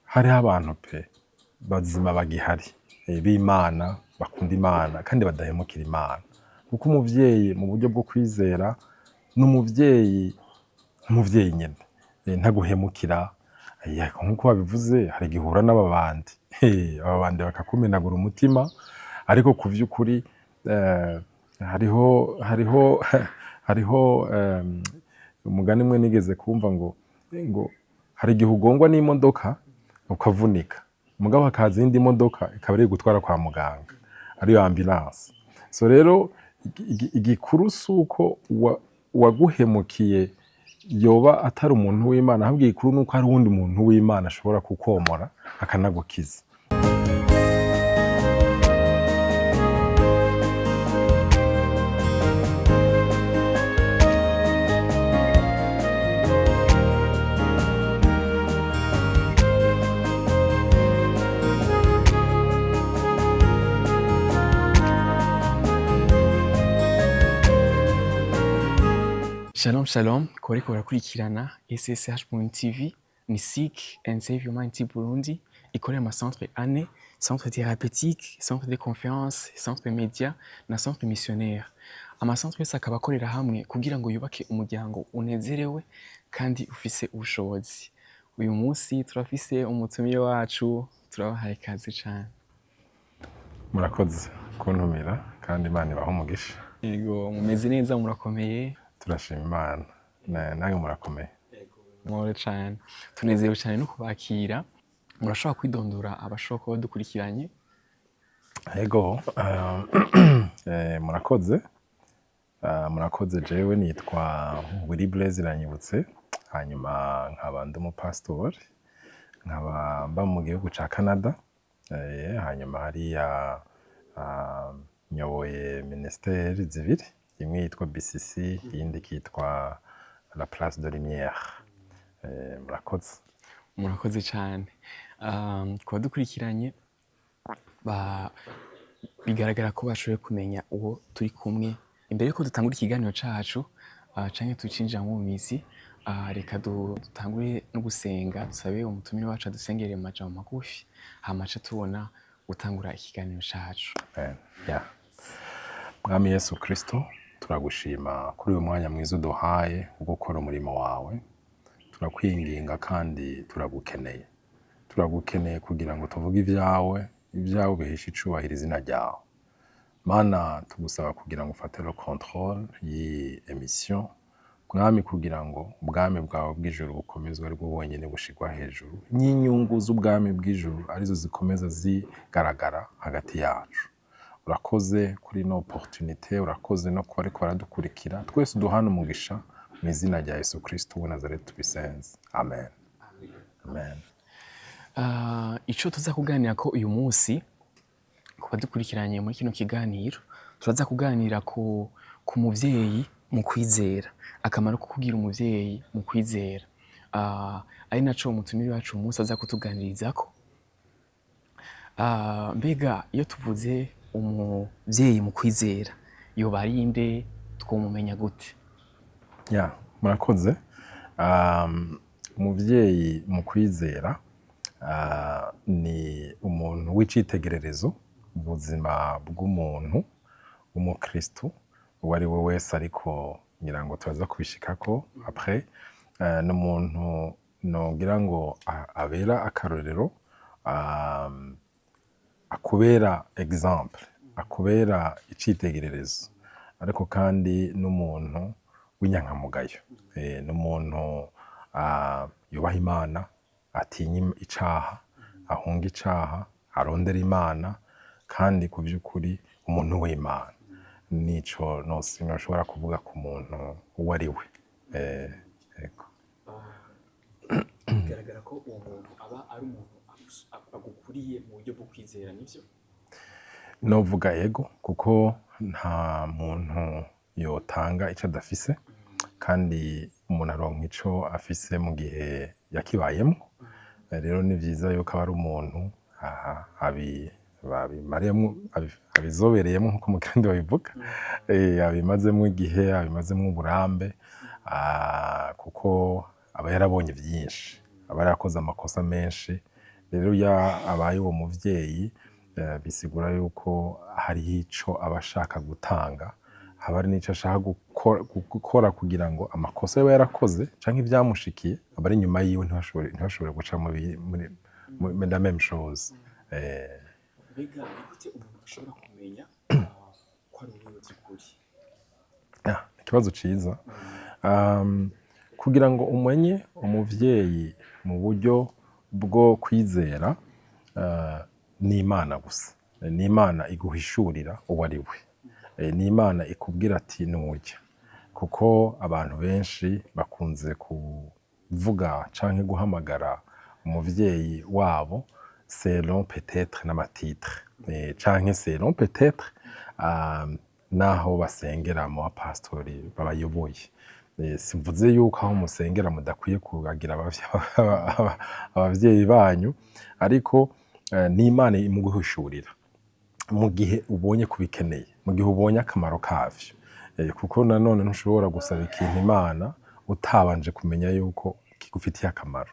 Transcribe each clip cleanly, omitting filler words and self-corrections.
hariho abantu pe bazima bagihari b'Imana bakunda Imana kandi badahemukira Imana, kuko umuvyeyi mu buryo bwo kwizera n'umuvyeyi nk'umuvyeyi nyene ntaguhemukira. Nkuko babivuze hari igihe uhura n'ababandi ababandi bakakumenagura umutima, ariko ku vy'ukuri hariho umugani mwe nigeze kumva ngo hari igihe ugongwa n'imodoka ukavunika, mugabo hakaza iyindi modoka ikaba ari gutwara kwa muganga, ariyo ambulance. So rero igikuru suko waguhemukiye yoba atari umuntu w'Imana, ahubwo igikuru nuko hari uwundi muntu w'Imana ashobora kukomora akanagukiza. Shalom shalom, koreko barakurikirana SSH.TV ni Seek and Save Your Mind Burundi, ikorera ama centre ane, centre thérapeutique, centre de conférence, centre média na centre missionnaire. Ama centre yose akaba akorera hamwe kugira ngo yubake umuryango unezerewe kandi ufise ubushobozi. Uyu munsi turafise umutumire wacu, turabahaye ikaze cane. Murakoze kuntumira kandi Imana ibahe umugisha. Yego, mumeze neza, murakomeye? Turashima Imana, nawe murakomeye. More cane, tunezerewe cane no kubakira. Murashobora kwidondora abashobora kuba badukurikiranye? Yego, murakoze. Jewe nitwa Willy Blaise Iranyibutse, hanyuma nkaba ndi umupasitori, nkaba mba mu gihugu ca Canada, hanyuma hariya nyoboye ministeri zibiri, imwe yitwa BCC, iyindi kitwa La Place de Lumière. Murakoze cane. Kuba dukurikiranye bigaragara ko bashoboye kumenya uwo turi kumwe. Imbere yuko dutangura ikiganiro cacu canke tucinjira mu mizi, reka dutangure no gusenga, dusabe umutumire wacu adusengere mu majambo magufi, hama ca tubona gutangura ikiganiro cacu. Mwami Yesu Kristo, turagushima kuri uyu mwanya mwiza uduhaye wo gukora umurimo wawe. Turakwinginga kandi turagukeneye kugira ngo tuvuge ibyawe bihishe icubahiro izina ryawe. Mana, tugusaba kugira ngo ufate le contrôle y'iyi emission, Mwami, kugira ngo ubwami bwawe bw'ijuru bukomezwe ari bwo bwonyene bushirwa hejuru, n'inyungu z'ubwami bw'ijuru arizo zikomeza zigaragara hagati yacu. Urakoze kuri ino opportunité, urakoze no kuba ariko baradukurikira, twese uduhana umugisha mu izina rya Yesu Kristo w'i Nazareti tubisenze. Amen. Ico tuza kuganira ko uyu munsi, kuba dukurikiranye muri kino kiganiro, turaza kuganira ku muvyeyi mu kwizera, akamaro ko kugira umuvyeyi mu kwizera, ari naco umutumire wacu uyu munsi aza kutuganirizako. Mbega iyo tuvuze umuvyeyi mu kwizera, yoba ari inde, twomumenya gute? Murakoze. Umuvyeyi mu kwizera ni umuntu w'icitegererezo mu buzima bw'umuntu w'umukristo uwo ari we wese, ariko ngira ngo turaza kubishikako après. N'umuntu nogira ngo abera akarorero, akubera exemple, akubera icitegererezo, ariko kandi n'umuntu w'inyankamugayo, n'umuntu yubaha Imana, atinya icaha, ahunga icaha, arondera Imana, kandi ku by'ukuri umuntu w'Imana. Nico noshobora kuvuga ku muntu uwo ari we. Bigaragara ko uwo muntu aba ari umuntu agukuriye mu buryo bwo kwizera, nivyo? Novuga yego, kuko nta muntu yotanga ico adafise, kandi umuntu aronka ico afise mu gihe yakibayemo. Rero ni vyiza yuko aba ari umuntu abizobereyemo nkuko mu Kirundi babivuga, abimazemo igihe, abimazemo uburambe, kuko aba yarabonye vyinshi, aba yarakoze amakosa menshi, rero ya abaye uwo muvyeyi bisigura yuko hariho ico aba ashaka gutanga, haba hari n'ico ashaka gukora kugira ngo amakosa yaba yarakoze canke ivyamushikiye abari inyuma yiwe ntibashobore guca muri la même chose. Mbega ni gute umuntu ashobora kumenya ko ari uwiwe by'ukuri? Ikibazo ciza. Kugira ngo umenye umuvyeyi mu buryo bwo kwizera, ni Imana gusa. Ni Imana iguhishurira uwo ari we. Ni Imana ikubwira ati nurya. Kuko abantu benshi bakunze kuvuga canke guhamagara umuvyeyi wabo selon peut-être n'amatitre. Canke selon peut-être naho basengera mu bapastori babayoboye. Simvuze yuko aho musengera mudakwiye kubagira abavyeyi banyu, ariko ni Imana imuguhishurira mu gihe ubonye kubikeneye, mu gihe ubonye akamaro kavyo. Kuko nanone ntushobora gusaba ikintu Imana utabanje kumenya yuko kigufitiye akamaro.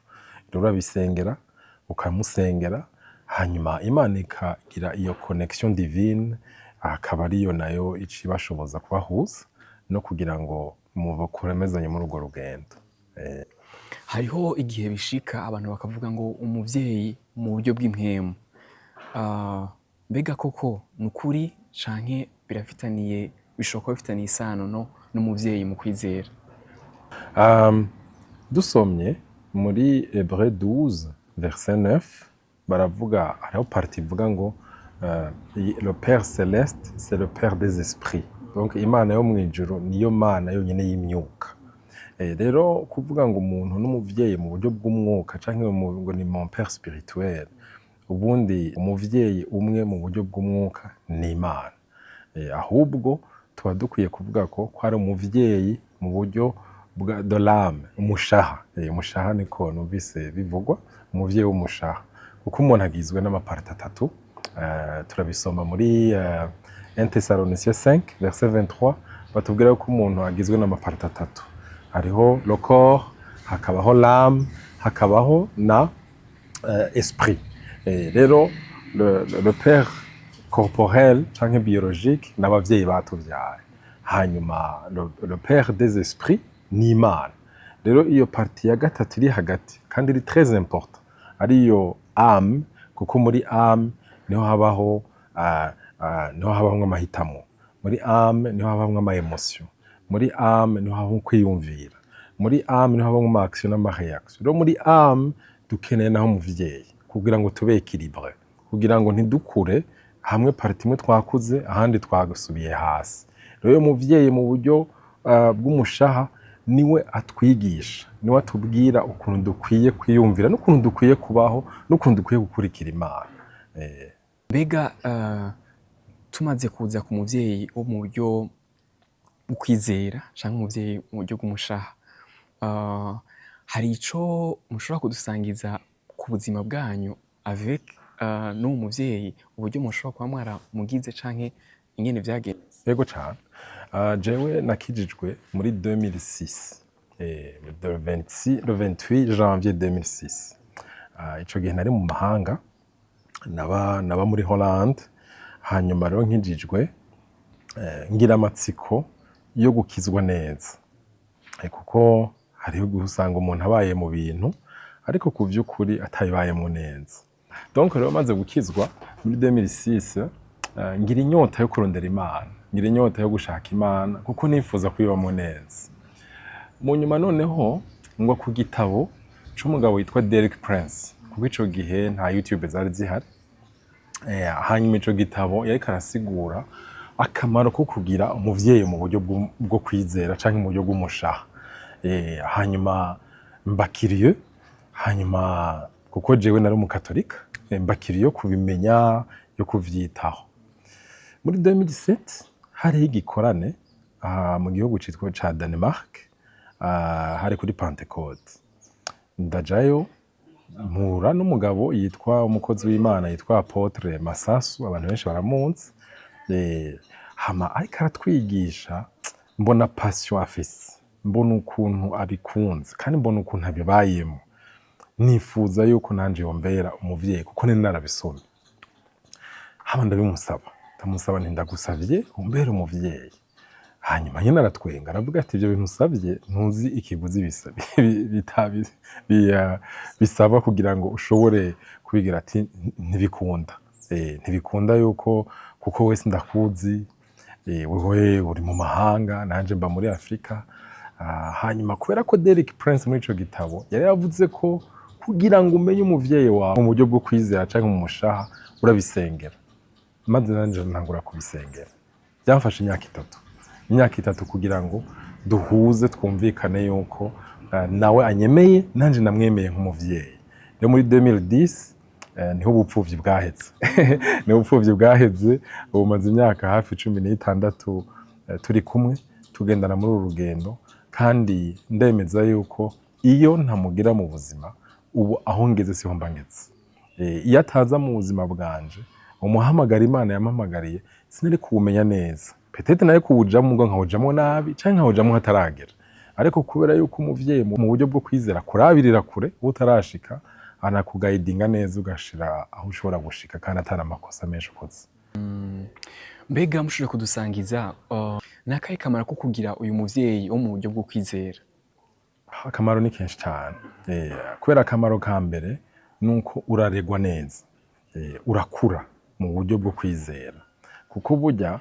Rero urabisengera, ukamusengera, hanyuma Imana ikagira iyo connection divine, akaba ariyo nayo icibashoboza kubahuza no kugira ngo mukomezanye muri urwo rugendo. Hariho igihe bishika abantu bakavuga ngo umuvyeyi mu buryo bw'impwemu. Mbega koko ni ukuri canke bishoboka bifitaniye isano n'umuvyeyi mu kwizera? Dusomye muri Hébreux 12 verset 9 baravuga, hariho partie ivuga ngo le Père Céleste c'est le Père des esprits. Donc Imana yo mwijuru niyo Mana yonyene y'imyuka. Rero kuvuga ngo umuntu n'umuvyeyi mu buryo bw'umwuka canke ngo ni mon père spirituel, ubundi umuvyeyi umwe mu buryo bw'umwuka ni Imana. Ahubwo tuba dukwiye kuvuga ko ari umuvyeyi mu buryo de l'âme, umushaha. Umushaha niko numvise bivugwa, umuvyeyi w'umushaha. Kuko umuntu agizwe n'amaparti atatu. Turabisoma muri 1 Thessaloniciens 5 verset 23 batubwira ko umuntu agizwe n'amaparti atatu. Hariho le corps, hakabaho l'âme, hakabaho na esprit. Rero le père corporel canke biologique n'abavyeyi batuvyaye. Hanyuma le père des esprits ni Imana. Rero iyo parti ya gatatu iri hagati kandi iri très important, ariyo âme, kuko muri âme niho habaho amahitamo. Muri âme niho habaho ama emotion. Muri âme niho habaho kwiyumvira. Muri âme niho habaho ama action n'ama réaction. Rero muri âme dukeneye naho umuvyeyi kugira ngo tube équilibré, kugira ngo ntidukure hamwe parti imwe twakuze ahandi twagasubiye hasi. Rero umuvyeyi mu buryo bw'umushaha niwe atwigisha, niwe atubwira ukuntu dukwiye kwiyumvira n'ukuntu dukwiye kubaho n'ukuntu dukwiye gukurikira Imana. Mbega tumaze kuza ku muvyeyi wo mu buryo bw'ukwizera canke umuvyeyi mu buryo bw'umushaha, hari ico mushobora kudusangiza ku buzima bwanyu avec n'uwo muvyeyi, uburyo mushobora kuba mwaramugize canke ingene vyagenze? Yego cane. Jewe nakijijwe muri 2006, le 28 janvier 2006. Ico gihe nari mu mahanga, naba muri Hollande. Hanyuma rero nkijijwe, ngira amatsiko yo gukizwa neza. Kuko hariho gusanga umuntu abaye mu bintu ariko ku vy'ukuri atabibayemo neza. Donc rero maze gukizwa muri 2006, ngira inyota yo kurondera Imana, ngira inyota yo gushaka Imana kuko nifuza kuyibamo neza. Mu nyuma noneho ngwa ku gitabo c'umugabo witwa Derek Prince, kuko ico gihe nta YouTube zari zihari. Hanyuma ico gitabo yariko arasigura akamaro ko kugira umuvyeyi mu buryo bwo kwizera canke mu buryo bw'umushaha. Hanyuma mbakiriye, hanyuma kuko jewe nari umukatolika, mbakiriye yo kubimenya, yo kuvyitaho. Muri 2017 hariho igikorane mu gihugu citwa ca Denmark, hari kuri Pentecote. Ndajayo mpura n'umugabo yitwa umukozi w'Imana yitwa Apotre Masasu, abantu benshi baramunzi. Hama ariko aratwigisha, mbona passion afise, mbona ukuntu abikunze kandi mbona ukuntu abibayemo. nifuza yuko nanje yombera umuvyeyi kuko nari narabisomye. Hama ndamusaba nti ndagusavye umbere umuvyeyi. Hanyuma nyine aratwenga aravuga ati ibyo bintu usabye ntuzi ikiguzi bisaba kugira ngo ushobore kubigira, ati ntibikunda ntibikunda yuko kuko wese ndakuzi, wewe uri mu mahanga nanje mba muri Afrika. Hanyuma kubera ko Derek Prince muri ico gitabo yari yavuze ko kugira ngo umenye umuvyeyi wawe mu buryo bwo kwizera canke mu mushaha urabisengera, maze nanje ntangura kubisengera. Byamfashe imyaka itatu kugira ngo duhuze twumvikane yuko nawe anyemeye nanje namwemeye nk'umuvyeyi. Rero muri 2010 niho ubupfuvyi bwaheze niho ubupfuvyi bwaheze. Ubu maze imyaka hafi 16 turi kumwe tugendana muri uru rugendo, kandi ndemeza yuko iyo ntamugira mu buzima ubu aho ngeze siho mba ngeze. Iyo ataza mu buzima bwanje umuhamagara Imana yampamagariye sinari kuwumenya neza, petete nayo kuwujamo ngo nkawujamo nabi canke nkawujamo hataragera. Ariko kubera yuko umuvyeyi mu buryo bwo kwizera kurabirira kure utarashika, anakugayidinga neza ugashira aho ushobora gushika kandi atana amakosa menshi ukoze. Mbega mushobora kudusangiza nakahe kamaro ko kugira uyu muvyeyi wo mu buryo bwo kwizera? Akamaro ni kenshi cyane. Kubera akamaro ka mbere nuko uraregwa neza, urakura mu buryo bwo kwizera, kuko burya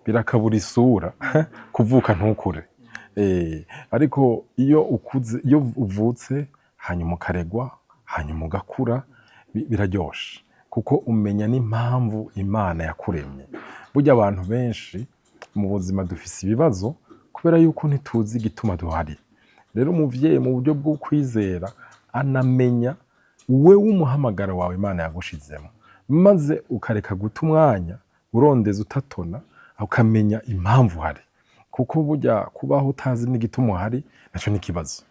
birakabura isura kuvuka ntukure. Ariko iyo uvutse hanyuma ukaregwa hanyuma ugakura biraryoshe, kuko umenya n'impamvu Imana yakuremye. Burya abantu benshi mu buzima dufise ibibazo kubera yuko ntituzi igituma duhari. Rero umuvyeyi mu buryo bwo kwizera anamenya wewe umuhamagaro wawe Imana yagushizemo, maze ukareka guta umwanya urondeza utatona, ukamenya impamvu hari. Kuko burya kubaho utazi n'igituma uhari naco n'ikibazo.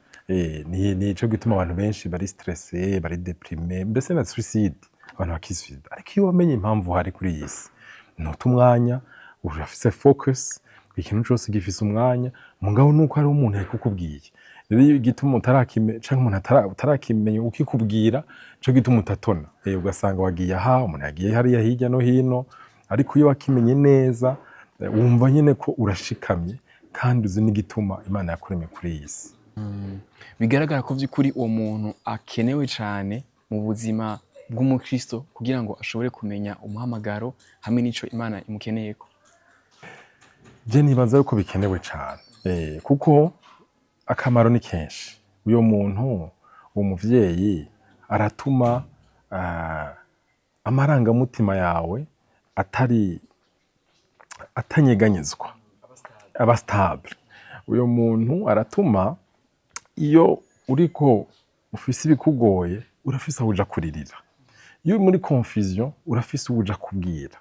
Nico gituma abantu benshi bari stressé, bari déprimé, mbese na suicide, abantu bakisuicide. Ariko iyo wamenye impamvu uhari kuri iyi si, ntuta umwanya, urafise focus, ikintu cose gifise umwanya, mugabo nuko hari umuntu yakukubwiye. Rero igituma canke umuntu utarakimenya ukikubwira, co gituma utatona. Ugasanga wagiye aha, umuntu yagiye hariya hirya no hino, ariko iyo wakimenye neza wumva nyene ko urashikamye kandi uzi n'igituma Imana yakuremye kuri iyi si. Bigaragara ko vy'ukuri uwo muntu akenewe cane mu buzima bw'umukristo kugira ngo ashobore kumenya umuhamagaro hamwe n'ico Imana imukeneyeko. Je nibaza yuko bikenewe cane, kuko akamaro ni kenshi. Uyo muntu, uwo muvyeyi aratuma amarangamutima yawe atanyeganyezwa, aba stable. Uyo muntu aratuma iyo uriko ufise ibikugoye urafise aho uja kuririra. Iyo muri confusion urafise uja kubwira.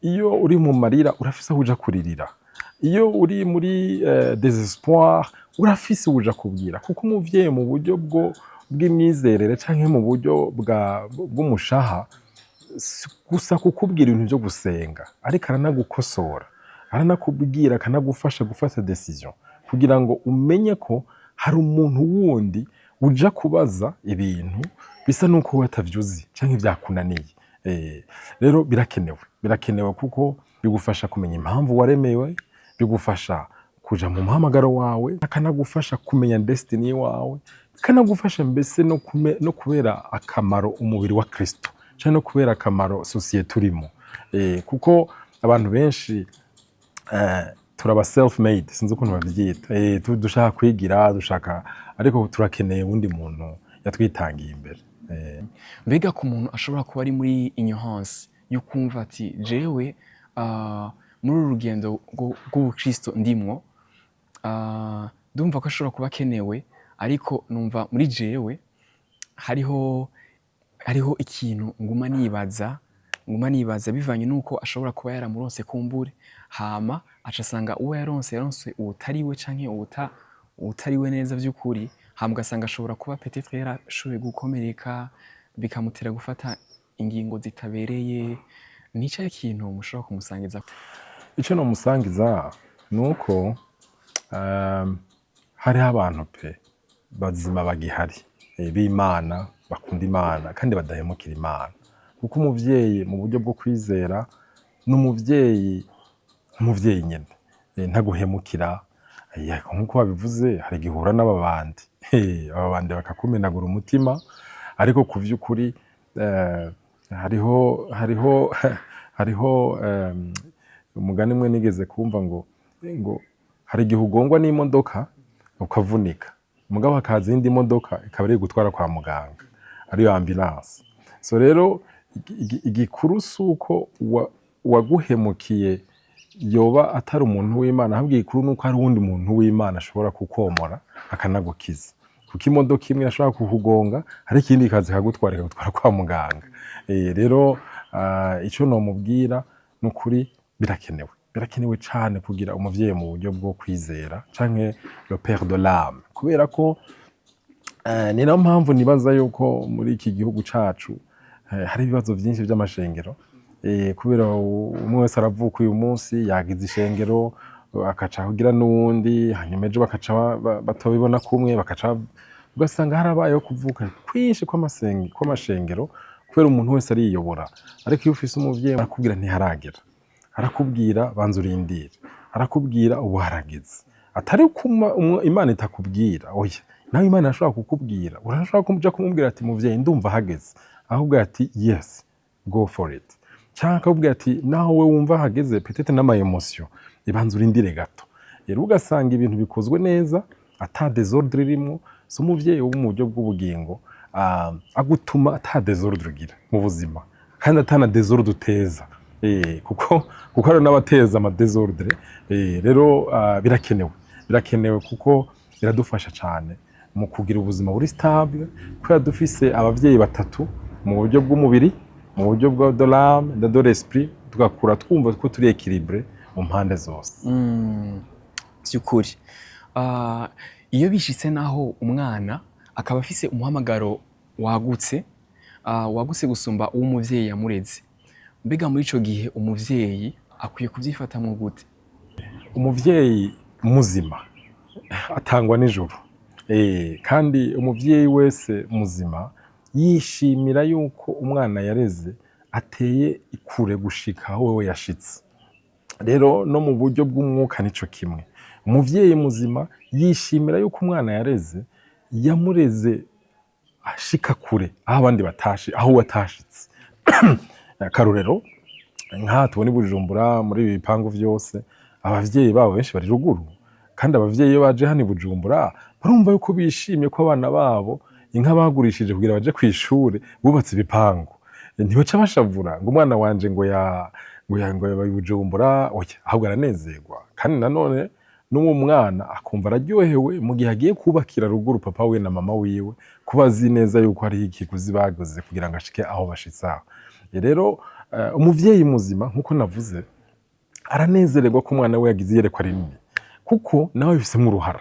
Iyo uri mu marira urafise aho uja kuririra. Iyo uri muri désespoir urafise uja kubwira. Kuko umuvyeyi mu buryo bw'imyizerere canke mu buryo bw'umushaha gusa kukubwira ibintu vyo gusenga, ariko aranagukosora, aranakubwira, akanagufasha gufata decision kugira ngo umenye ko hari umuntu wundi uja kubaza ibintu bisa nuko we atavyuzi canke vyakunaniye. Rero birakenewe kuko bigufasha kumenya impamvu waremewe, bigufasha kuja mu muhamagaro wawe, akanagufasha kumenya destiny wawe, kanagufasha mbese no kubera akamaro umubiri wa Kristo, canke no kubera akamaro societe urimo. Kuko abantu benshi turaba self made, sinzi ukuntu bavyita, dushaka kwigira, ariko turakeneye undi muntu yatwitangiye imbere. Mbega ku muntu ashobora kuba ari muri ignorance yo kumva ati jewe muri uru rugendo rw'ubukristo ndimwo, ndumva ko ashobora kuba akenewe, ariko numva muri jewe hariho ikintu nguma nibaza bivanye nuko ashobora kuba yaramuronse kumbure, hama aca asanga uwo yaronse uwutariwe canke uwutariwe neza vy'ukuri, hama ugasanga ashobora kuba peut-être yarashoboye gukomereka bikamutera gufata ingingo zitabereye. Nicaye kintu mushobora kumusangiza? Ico nomusangiza nuko hariho abantu bazima bagihari b'Imana bakunda Imana kandi badahemukira Imana, kuko umuvyeyi mu buryo bwo kwizera n'umuvyeyi nk'umuvyeyi nyene ntaguhemukira. Nk'uko babivuze hari igihe uhura n'ababandi ababandi bakakumenagura umutima, ariko ku vy'ukuri hariho umugani mwe nigeze kumva ngo hari igihe ugongwa n'imodoka ukavunika, mugabo hakaza indi modoka ikaba iri gutwara kwa muganga ariyo ambulance. So rero igikuru suko waguhemukiye yoba atari umuntu w'Imana, ahubwo igikuru nuko hari uwundi muntu w'Imana ashobora kukomora akanagukiza, kuko imodoka imwe ashobora kukugonga hari ikindi ikaza ikagutwara kwa muganga. Rero icyo nomubwira n'ukuri birakenewe cyane kugira umuvyeyi mu buryo bwo kwizera canke le père de l'âme, kubera ko ni nayo mpamvu nibaza yuko muri iki gihugu cacu hari ibibazo byinshi by'amashengero, kubera umwe wese aravuka uyu munsi yagize ishengero akaca kugira n'uwundi, hanyuma ejo bakaca batobibona kumwe, bakaca ugasanga harabayeho kuvuka kwinshi kw'amashengero kubera umuntu wese ariyobora. Ariko iyo ufise umuvyeyi arakubwira ntiharagera, arakubwira banza urindire, arakubwira ubu harageze, atari Imana itakubwira, oya nawe Imana ashobora kukubwira, urashobora kuja kumubwira ati muvyeyi ndumva hageze, ahubwo ati yes go for it, cyangwa akubwira ati naho we wumva hageze peut-être n'ama emotion ibanza urindire gato. Rero ugasanga ibintu bikozwe neza ata désordre irimo, so umuvyeyi wo mu buryo bw'ubugingo agutuma ata désordre ugira mu buzima kandi atana désordre uteza, kuko hari n'abateza ama désordre. Rero birakenewe kuko biradufasha cyane mu kugira ubuzima buri stable, kubera dufise abavyeyi batatu mu buryo bw'umubiri, mu buryo bwa de l'âme de l'esprit, tugakura twumva ko turi équilibré mu mpande zose. By'ukuri iyo bishitse naho umwana akaba afise umuhamagaro wagutse gusumba uw'umuvyeyi yamureze, mbega muri ico gihe umuvyeyi akwiye kuvyifatamwo gute? Umuvyeyi muzima atangwa n'ijuru, kandi umuvyeyi wese muzima yishimira yuko umwana yareze ateye ikure gushika aho wewe yashitse. Rero no mu buryo bw'umwuka nico kimwe, umuvyeyi muzima yishimira yuko umwana yareze yamureze ashika kure aho abandi aho watashitse. Akarorero nka tubona i Bujumbura muri ibi bipangu vyose abavyeyi babo benshi bari ruguru, kandi abavyeyi iyo baje hano i Bujumbura barumva yuko bishimye ko abana babo inka bagurishije kugira baje kw'ishure bubatse ibipangu, ntibaca bashavura ngo umwana wanje ngo yabaye Bujumbura, oya ahubwo aranezerwa. Kandi nanone n'uwo mwana akumva araryohewe mu gihe agiye kubakira ruguru papa we na mama wiwe, kuba azi neza yuko hari ikiguzi baguze kugira ngo ashike aho bashitse aho. Rero umuvyeyi muzima nkuko navuze aranezererwa ko umwana we yagize iyerekwa rinini, kuko nawe bifisemwo uruhara,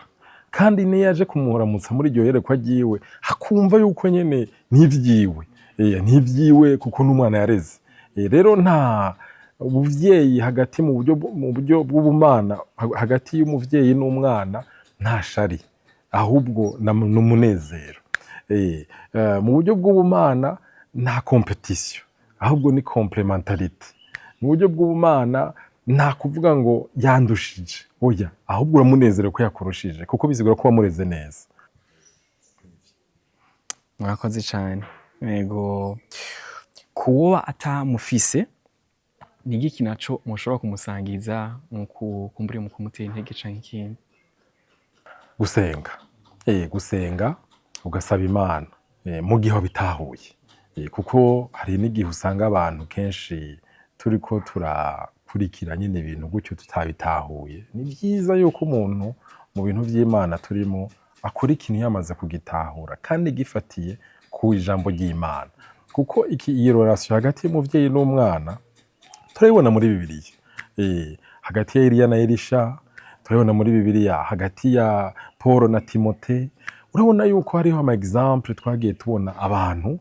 kandi niyo yaje kumuramutsa muri iryo yerekwa ryiwe hakumva yuko nyene nivyiwe kuko n'umwana yareze. Rero nta ubuvyeyi hagati mu buryo bw'ubumana hagati y'umuvyeyi n'umwana nta shari, ahubwo n'umunezero. Mu buryo bw'ubumana nta competition, ahubwo ni complementarité. Mu buryo bw'ubumana nta kuvuga ngo yandushije, oya ahubwo uramunezero ko yakurushije, kuko bisigura ko wamureze neza. Mwakoze cyane. Yego, kuba atamufise ni igiki naco mushobora kumusangiza mu kumutera intege canke ikindi? Gusenga ugasaba Imana mu gihe wabitahuye, kuko hari n'igihe usanga abantu kenshi turiko turakurikira nyine ibintu gutyo tutabitahuye. Ni byiza yuko umuntu mu bintu vy'Imana turimo akora ikintu yamaze kugitahura kandi gifatiye ku ijambo ry'Imana, kuko iyi relation hagati y'umuvyeyi n'umwana turabibona muri Bibiliya, hagati ya Eliya na Elisha, turabibona muri Bibiliya hagati ya Paul na Timote. Urabona yuko hariho ama exemple twagiye tubona abantu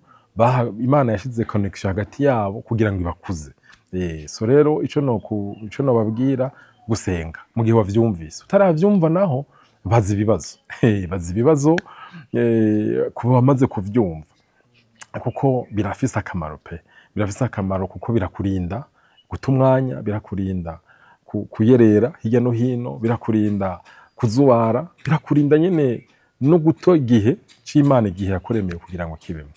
Imana yashize connection hagati yabo kugira ngo ibakuze. So rero ico nobabwira gusenga mu gihe wavyumvise, utaravyumva naho bazi ibibazo ku bamaze kuvyumva kuko birafise akamaro pe, birafise akamaro kuko birakurinda guta umwanya, birakurinda kuyerera hirya no hino, birakurinda kuzubara, birakurinda nyene no guta igihe c'Imana, igihe yakuremeye kugira ngo kibemo.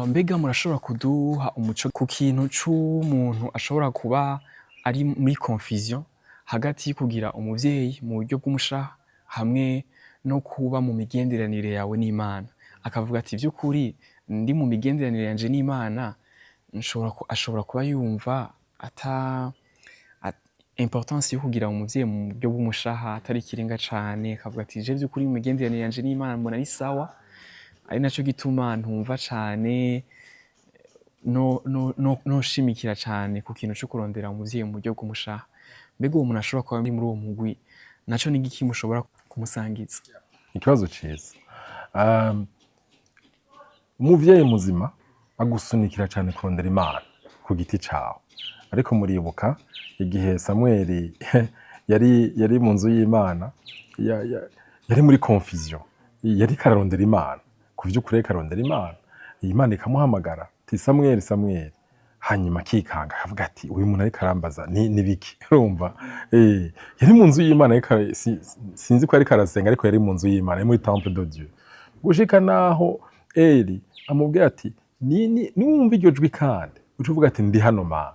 Mbega murashobora kuduha umuco ku kintu c'umuntu ashobora kuba ari muri confusion hagati yo kugira umuvyeyi mu buryo bw'umushaha hamwe no kuba mu migenderanire yawe n'Imana, akavuga ati vy'ukuri ndi mu migenderanire yanje n'Imana ashobora kuba yumva importance yo kugira umuvyeyi mu buryo bw'umushaha atari ikirenga cane, akavuga ati je vy'ukuri mu migenderanire yanje n'Imana mbona ari sawa, ari naco gituma ntumva cane noshimikira cane ku kintu co kurondera umuvyeyi mu buryo bw'umushaha. Mbega uwo muntu ashobora kuba muri uwo mugwi, naco ni igiki mushobora kumusangiza? Ikibazo ciza. Umuvyeyi muzima agusunikira cane kurondera Imana ku giti cawe, ariko muribuka igihe Samweli yari mu nzu y'Imana, yari muri confusion, yari kararondera Imana, ku vy'ukuri yariko arondera Imana, Imana ikamuhamagara ati Samweli, Samweli, hanyuma akikanga akavuga ati uyu muntu ariko arambaza ni biki, urumva? Yari mu nzu y'Imana, sinzi ko ariko arasenga, ariko yari mu nzu y'Imana, yari muri temple de Dieu, gushika naho Eli amubwira ati niwumva iryo jwi kandi uca uvuga ati ndi hano Mana.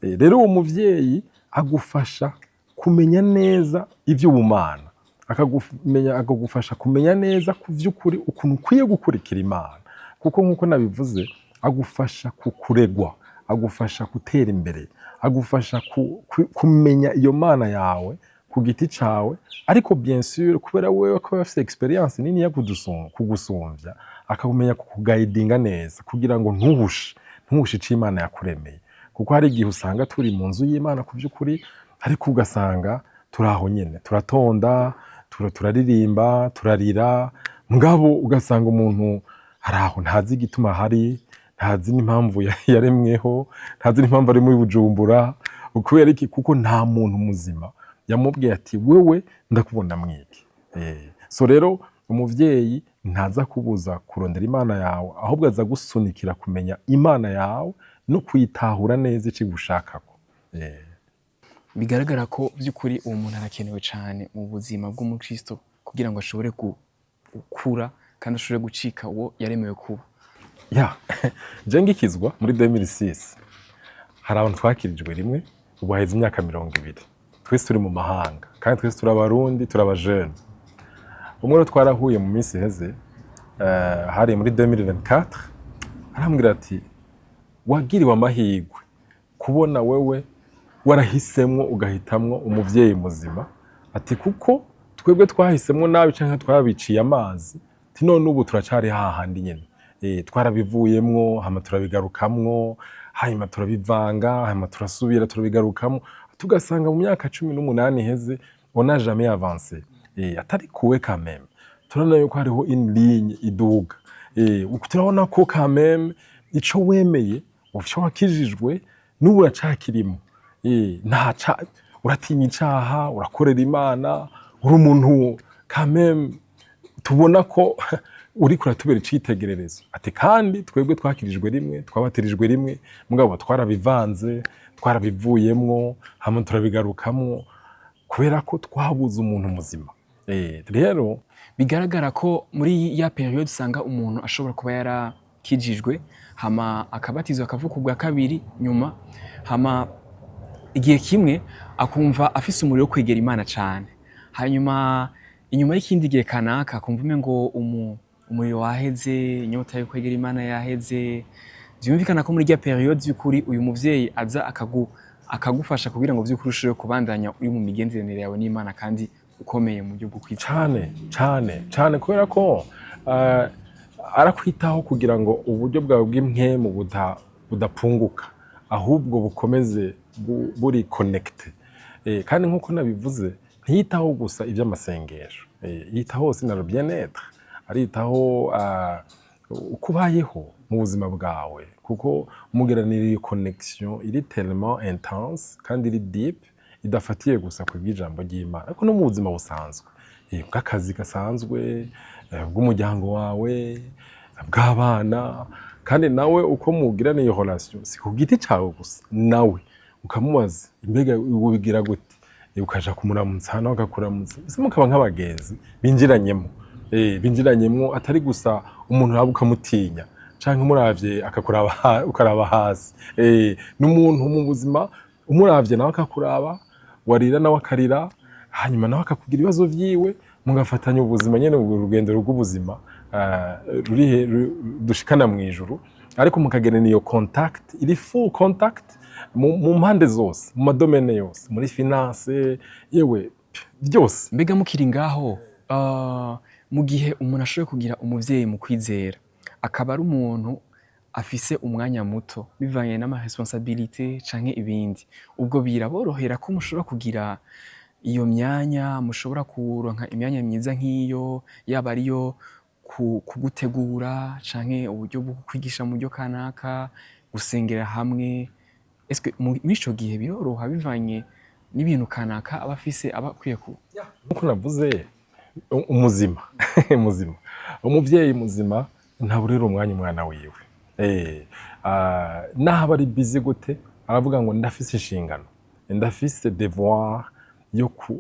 Rero uwo muvyeyi agufasha kumenya neza ivy'ubumana, akagufasha kumenya neza ku vy'ukuri ukuntu ukwiye gukurikira Imana, kuko nkuko nabivuze agufasha kukuregwa, agufasha gutera imbere, agufasha kumenya iyo Mana yawe ku giti cawe, ariko bien sûr kubera wewe ko afite experience nini ya kugusumvya, akamenya kuguidinga neza kugira ngo ntuhushe ico Imana yakuremeye, kuko hari igihe usanga turi mu nzu y'Imana ku vy'ukuri, ariko ugasanga turaho nyene turatonda, turaririmba, turarira, mugabo ugasanga umuntu haraho ntazi igituma hari, ntazi n'impamvu yaremweho, ntazi n'impamvu ari muri Bujumbura, kubera iki? Kuko nta muntu muzima yamubwiye ati wewe ndakubona mwiki. So rero umuvyeyi ntaza kubuza kurondera Imana yawe, ahubwo aza gusunikira kumenya Imana yawe no kuyitahura neza ico igushakako. Bigaragara ko vy'ukuri uwo muntu arakenewe cane mu buzima bw'umukristo kugira ngo ashobore gukura kandi ashobore gucika uwo yaremewe kuba. Je ngikizwa muri 2006 hari abantu twakirijwe rimwe, ubu haheze imyaka 20, twese turi mu mahanga kandi twese turi abarundi, turi abajene. Umwe rero twarahuye mu minsi iheze, hari muri 2024, arambwira ati wagiriwe amahirwe kubona wewe warahisemwo ugahitamwo umuvyeyi muzima, ati kuko twebwe twahisemwo nabi canke twabiciye amazi, ati none ubu turacari hahandi nyene, twarabivuyemwo hama turabigarukamwo, hanyuma turabivanga, hanyuma turasubira turabigarukamwo, tugasanga mu myaka 18 iheze on n'a jamais avancé. Atari kuwe quand même turabona yuko hariho une ligne iduga, turabona ko quand même ico wemeye ufyo wakijijwe n'ubu uracakirimo, uratinya icaha, urakorera Imana, uri umuntu quand même tubona ko uri kuratubera icitegererezo. Ati kandi twebwe twakirijwe rimwe, twabatirijwe rimwe, mugabo twarabivanze, twarabivuyemwo, hama turabigarukamwo, kubera ko twabuze umuntu muzima. Rero bigaragara ko muri ya periode usanga umuntu ashobora kuba yarakijijwe, hama akabatizwa akavuka ubwa kabiri nyuma, hama igihe kimwe akumva afise umuriro wo kwegera Imana cane, hanyuma inyuma y'ikindi gihe kanaka akumva umengo umuriro waheze, inyota yo kwegera Imana yaheze. Vyumvikana ko muri ya periode y'ukuri uyu muvyeyi aza akagufasha kugira ngo vy'ukuri ushobore kubandanya uri mu migenderanire yawe n'Imana kandi ukomeye mu buryo bwo kwitana cane, kubera ko arakwitaho kugira ngo uburyo bwawe bw'impwemu budapunguka, ahubwo bukomeze buri connecte. Kandi nkuko nabivuze, ntiyitaho gusa ivy'amasengesho, yitaho hose na bien-être, aritaho uko ubayeho mu buzima bwawe, kuko umugeranira iyo connection iri tellement intense kandi iri deep, idafatiye gusa ku bw'ijambo ry'Imana, ariko no mu buzima busanzwe. bw'akazi gasanzwe, bw'umuryango wawe, bw'abana, kandi nawe uko mugirana iyo relation si ku giti cawe gusa, nawe ukamubaza mbega ubigira gute, ukaja kumuramutsa nawe akakuramutsa, ese mukaba nk'abagenzi binjiranyemwo atari gusa umuntu uraba ukamutinya canke umuravye akakuraba ukaraba hasi. N'umuntu mu buzima umuravye nawe akakuraba, warira nawe akarira, hanyuma nawe akakugira ibibazo vyiwe, mugafatanya ubuzima nyene, urugendo rw'ubuzima dushikana mw'ijuru, ariko mukagerana iyo contact, iri full contact mu mpande zose, mu madomene yose, muri finance, yewe byose. Mbega mukiri ngaho, mu gihe umuntu ashoboye kugira umuvyeyi mu kwizera, akaba ari umuntu afise umwanya muto bivanye n'ama responsabilité canke ibindi, ubwo biraborohera ko mushobora kugira iyo myanya, mushobora kuronka imyanya myiza nk'iyo, yaba ariyo kugutegura canke uburyo bwo kwigisha mu buryo kanaka, gusengera hamwe. Eske muri ico gihe biroroha bivanye n'ibintu kanaka aba afise, aba akwiye nkuko navuze, umuzima muzima, umuvyeyi muzima ntaburira umwanya umwana wiwe, naho ari busy gute, aravuga ngo ndafise inshingano, ndafise devoir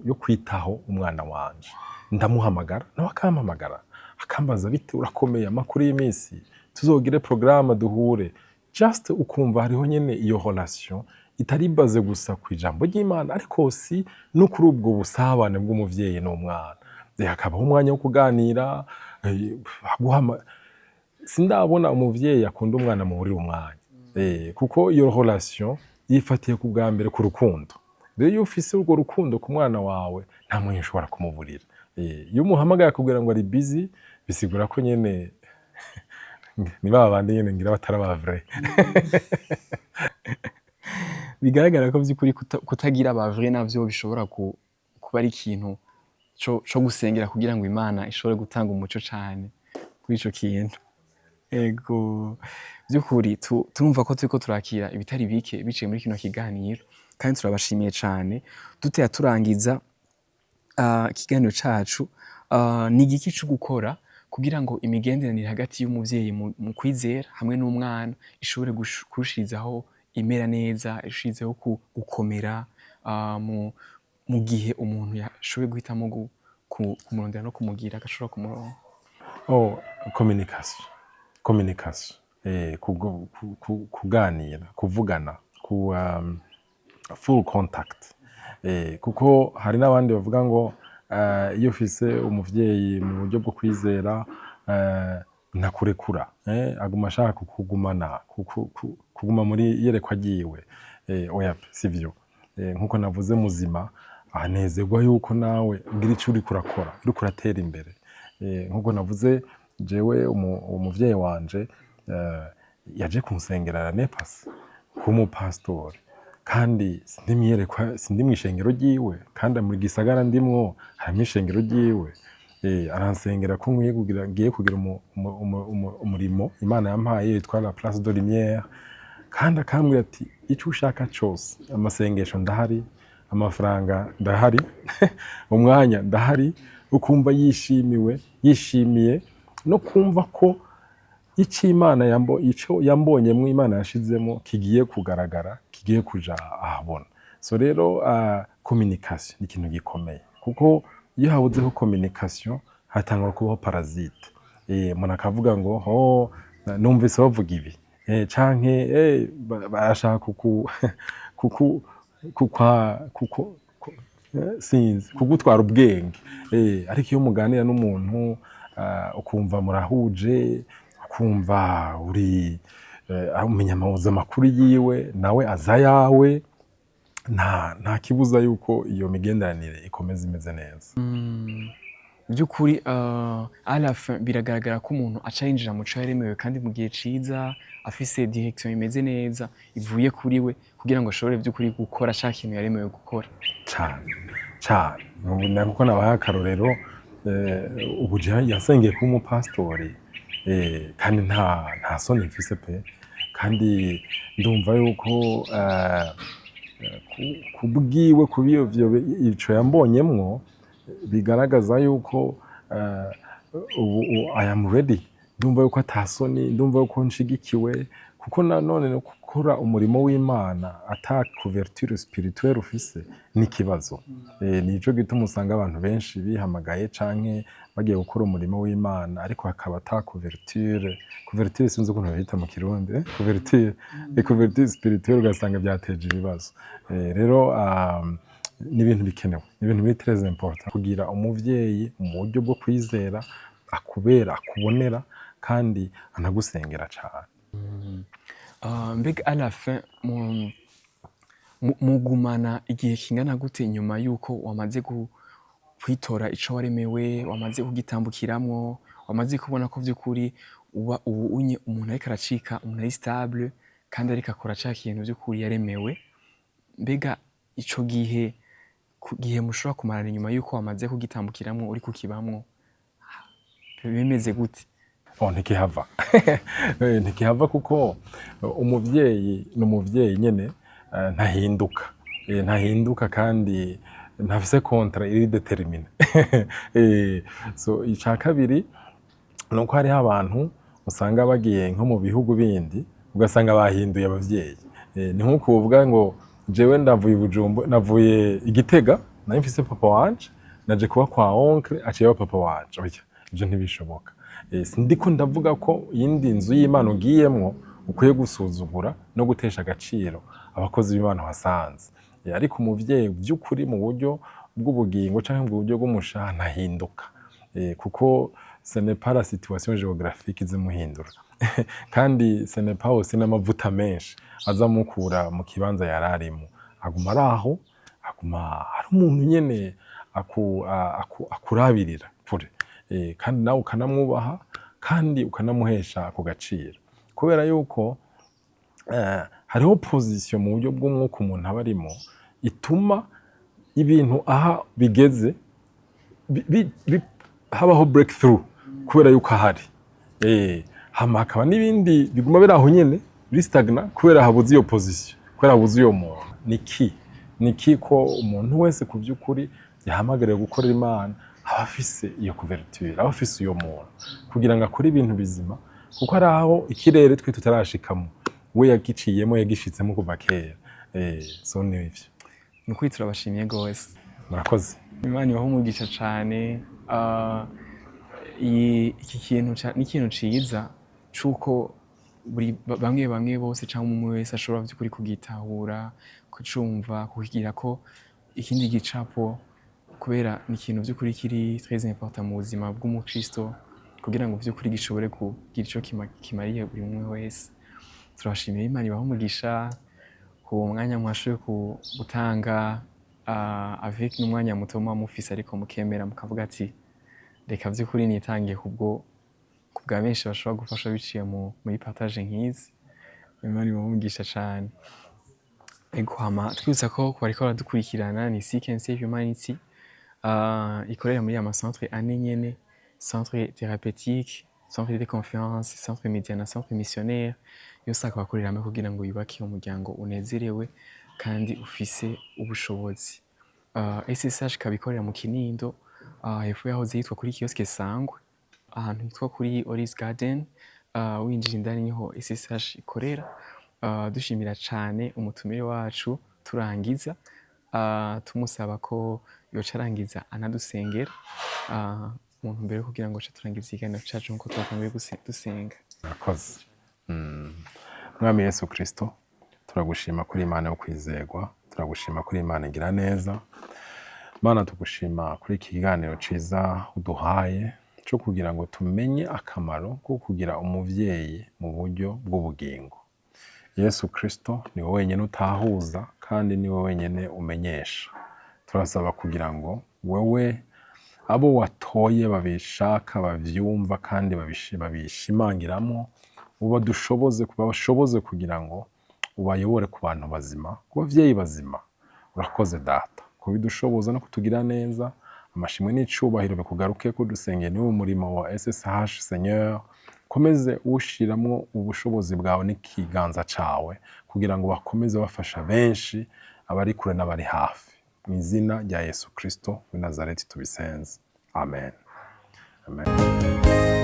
yo kwitaho umwana wanje, ndamuhamagara nawe akampamagara akambaza bite, urakomeye, amakuru y'imisi, tuzogire programme duhure, just ukumva hariho nyene iyo relation itari baze gusa kwijambo ry'Imana, ariko si no kuri ubwo busabane bw'umuvyeyi n'umwana, hakabaho umwanya wo kuganira, sindabona umuvyeyi akunda umwana mu buri umwanya, kuko iyo relation yifatiye ku bwa mbere ku rukundo. Rero iyo ufise urwo rukundo ku mwana wawe, nta mwanya ushobora kumuburira. Iyo umuhamagaye akubwira ngo ari busy, bisigura ko nyene ni babandi nyene ngira batari aba vrai. bigaragara ko by'ukuri kutagira aba vrai navyo bishobora kuba ari ikintu co gusengera kugira ngo Imana ishobore gutanga umuco cane kuri ico kintu. Ego, by'ukuri turumva ko turiko turakira ibitari bike biciye muri kino kiganiro, kandi turabashimiye cane. Dutera turangiza ikiganiro cacu, ni igiki co gukora kugira ngo imigenderanire hagati y'umuvyeyi mu kwizera hamwe n'umwana ishobore kurushirizaho imera neza, ishirizeho gukomera, mu gihe umuntu yashoboye guhitamo kumurondera no kumugira agashobora kumuronka? Communication, kuganira, kuvugana, full contact, kuko hari n'abandi bavuga ngo iyo ufise umuvyeyi mu buryo bwo kwizera ntakurekura, aguma ashaka kuguma muri yerekwa ryiwe, oya sivyo. Nkuko navuze, muzima anezerwa yuko nawe ugira ico uriko urakora, uriko uratera imbere. Nkuko navuze, jewe umuvyeyi wanje yaje kunsengera aranepasa nk'umupasitori, kandi sindi mw'ishengero ryiwe, kandi muri gisagara ndimwo harimo ishengero ryiwe. Aransengera ko ngiye kugira umurimo Imana yampaye witwa La Place de Lumière, kandi akambwira ati ico ushaka cose, amasengesho ndahari, amafaranga ndahari, umwanya ndahari. Ukumva yishimiye no kumva ko ico yambonyemwo, Imana yashizemo kigiye kugaragara, kigiye kuja ahabona. So rero communication ni ikintu gikomeye, kuko iyo habuzeho communication hatangura kubaho parasite. Umuntu akavuga ngo numvise bavuga ibi, canke barashaka kugutwara ubwenge. Ariko iyo muganira n'umuntu ukumva murahuje, ukumva umenya amakuru yiwe, nawe aza yawe, nta kibuza yuko iyo migenderanire ikomeza imeze neza. By'ukuri à la fin biragaragara ko umuntu aca yinjira mu co yaremewe, kandi mu gihe ciza, afise direction imeze neza ivuye kuri we, kugira ngo ashobore by'ukuri gukora ca kintu yaremewe gukora. Cane kuko nabahaye akarorero, ubu yasengeye kuba umupasitori, kandi nta soni mfise pe, kandi ndumva yuko kubwiwe, ico yambonyemwo, bigaragaza yuko I am ready, ndumva yuko atasoni, ndumva yuko nshigikiwe, kuko nanone no gukora umurimo w'Imana ata couverture spirituelle ufise ni ikibazo. Nico gituma usanga abantu benshi bihamagaye canke bagiye gukora umurimo w'Imana ariko hakaba ata couverture sinzi ukuntu bayita mu Kirundi, couverture spirituelle, ugasanga byateje ibibazo. Rero ni ibintu bikenewe, ni ibintu biri très important kugira umuvyeyi mu buryo bwo kwizera, akubera, akubonera kandi anagusengera cane. Mbega à la fin mugumana igihe kingana gute nyuma yuko wamaze kwitora ico waremewe, wamaze kugitambukiramwo, wamaze kubona ko vy'ukuri uba unye umuntu ariko aracika, umuntu ari stable kandi ariko akora ca kintu vy'ukuri yaremewe? Mbega ico gihe mushobora kumarana inyuma yuko wamaze kugitambukiramwo uri kukibamwo bimeze gute? Ntikihava ntikihava kuko umuvyeyi n'umuvyeyi nyene, ntahinduka kandi ntafise contrat iri determine. So ica kabiri nuko hariho abantu usanga bagiye nko mu bihugu bindi ugasanga bahinduye abavyeyi. Ni nko kuvuga ngo jewe ndavuye Bujumbura, navuye Igitega, nari mfise papa wanje, naje kuba kwa oncle aciye papa wanje. Oya, ivyo ntibishoboka. Sindiko ndavuga ko yindi nzu y'Imana ugiyemwo ukwiye gusuzugura no gutesha agaciro abakozi b'Imana wasanze. Ariko umuvyeyi vy'ukuri mu buryo bw'ubugingo canke mu buryo bw'umushaha ntahinduka, kuko ce n'est pas la situation géographique izimuhindura kandi ce n'est pas aussi n'amavuta menshi azamukura mu kibanza yararimo. Aguma araho, aguma ari umuntu nyene akurabirira kure, kandi nawe ukanamwubaha kandi ukanamuhesha ako gaciro, kubera yuko hariho position mu buryo bw'umwuka umuntu aba arimo ituma ibintu aha bigeze habaho breakthrough kubera yuko ahari. Hama hakaba n'ibindi biguma biri aho nyene biri stagna kubera habuze iyo position, kubera habuze uyo muntu. Niki ko umuntu wese ku by'ukuri yahamagariye gukorera Imana aba afise iyo couverture, aba afise uyo muntu kugira ngo akore ibintu bizima, kuko ari aho ikirere twe tutarashikamo we yagiciyemo, yagishitsemo kuva kera. So ni ivyo. Nukuri turabashimiye gose. Murakoze. Imana ibahe umugisha cane. Iki kintu ni ikintu ciza cuko bamwe bose canke umwe wese ashobora vy'ukuri kugitahura, kucumva, kukigira ko ikindi gicapo, kubera ni ikintu vy'ukuri kiri très important mu buzima bw'umukristo kugira ngo vy'ukuri gishobore kugira ico kimariye buri umwe wese. Turashimiye Imana ibahe umugisha ku mwanya mwashoboye gutanga avec n'umwanya muto mufise ariko mukemera mukavuga ati reka vy'ukuri nitangiye kubwa benshi bashobora gufasha biciye muri partage nk'izi. Imana ibahe umugisha cane. Ego hama twibutsa ko bariko baradukurikirana ni Seek and Save Humanity, ikorera muri ama centre ane nyene: centre thérapeutique, centre de confiance, centre média na centre missionnaire. Yose akaba akorera hamwe kugira ngo yubake umuryango unezerewe kandi ufise ubushobozi. SSH ikaba ikorera mu Kinindo, hepfo yahoze yitwa kuri Kioske Sangwe, ahantu hitwa kuri Olive Garden. Winjira indani niho SSH ikorera. Dushimira cane umutumire wacu turangiza, tumusaba ko yoca arangiza anadusengera mu ntumbero kugira ngo ace turangiza ikiganiro cacu nkuko twatanguye dusenga. Murakoze. Mwami Yesu Kristo, turagushima kuri Imana yo kwizerwa, turagushima kuri Imana igira neza. Mana, tugushima kuri iki kiganiro ciza uduhaye cyo kugira ngo tumenye akamaro ko kugira umuvyeyi mu buryo bw'ubugingo. Yesu Kristo ni wowe wenyene utahuza kandi ni wowe wenyene umenyesha. Turasaba kugira ngo wewe abo watoye babishaka, bavyumva kandi babishimangiramo, ubashoboze kugira ngo ubayobore ku bantu bazima, ku bavyeyi bazima. Urakoze Data kubidushoboza no kutugira neza. Amashimwe n'icubahiro bikugaruke ko dusengeye niwo murimo wa SSH. Seigneur, komeze ushiramwo ubushobozi bwawe n'ikiganza cawe kugira ngo bakomeze bafasha benshi, abari kure n'abari hafi. mu izina rya Yesu Kristo w'i Nazareti tubisenze, amen, amen.